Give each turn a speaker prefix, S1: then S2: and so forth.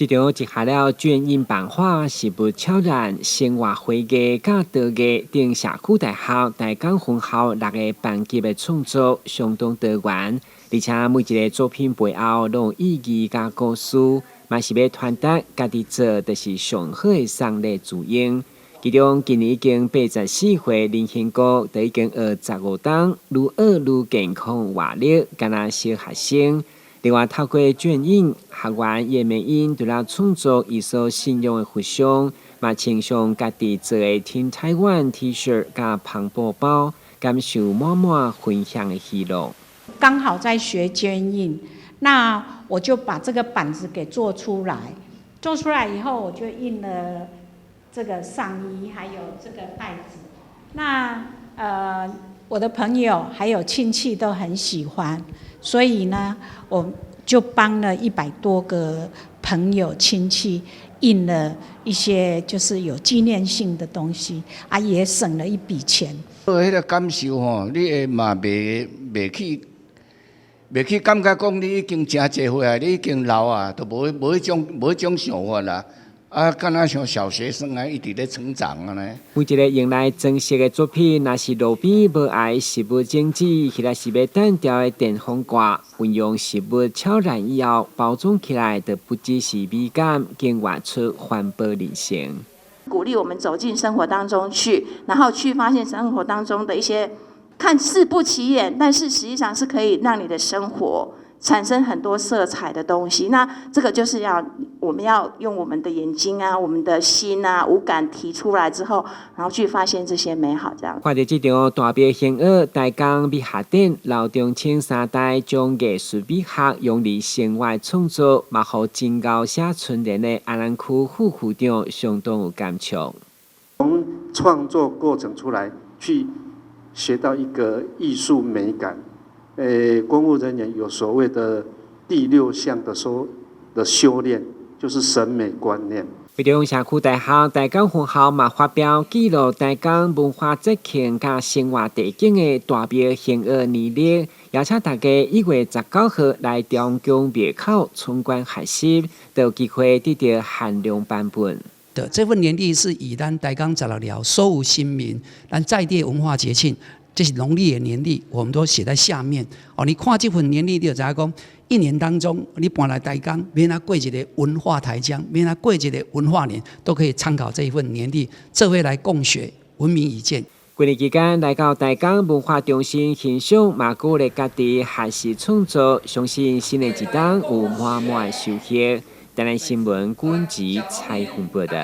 S1: 这场一下了卷印版画是不超然生活会艺甲陶艺等社区大学大港分校6个班级的创作相当多元，而且每一个作品背后都有意义甲故事，嘛是要传达家己做就是上好的送礼自用。其中今年已经84岁林兴国，就已经学15档，愈学愈健康活力，敢若小学生。另外，透过卷印，学员也免因除了创作伊所信仰的佛像，嘛穿上家己做的 Team Taiwan T 恤加帆布包，感受满满分享的喜乐。
S2: 刚好在学卷印，那我就把这个板子给做出来。做出来以后，我就印了这个上衣，还有这个袋子。那我的朋友还有亲戚都很喜欢，所以呢，我就帮了100多个朋友亲戚印了一些就是有纪念性的东西，也省了一笔钱。
S3: 迄个感受吼，你会嘛袂去感觉讲你已经真济岁啊，你已经老啊，都无迄种想法啦。敢若像小学生一直咧成长呢。
S1: 每一个用来装饰的作品，若是路边无碍实物精致，迄个是要单调的电风挂，运用实物超然以后包装起来，就不只是美感，更活出环保理性。
S4: 鼓励我们走进生活当中去，然后去发现生活当中的一些看似不起眼，但是实际上是可以让你的生活产生很多色彩的东西。那这个就是我们要用我们的眼睛啊，我们的心啊，五感提出来之后，然后去发现这些美好。这样。
S1: 看到这场大表现学大港美学展，老中青3代将艺术美学用于生活创作，嘛，互真高社村人的安南区副区长相当有感触。
S5: 从创作过程出来，去学到一个艺术美感。公务人员有所谓的第6项的修炼，就是审美观念。
S1: 为中社区大学大港分校嘛发表记录大港文化节庆甲生活地景的大表现学年历，邀请大家1月19号来中江庙口参观学习，都有机会得到限量版本。
S6: 这份年历是以咱大港16条所有新民咱在地文化节庆。这是农历的年历，我们都写在下面。你看这份年历，你就知道讲，一年当中，你搬来台港，免来过一个文化台江，免来过一个文化年，都可以参考这一份年历，这回来共学，文明一见。
S1: 过年期间来到大港文化中心欣赏，嘛鼓励家己学习创作，相信新的一档有满满的收获。台南新闻管制采访报道。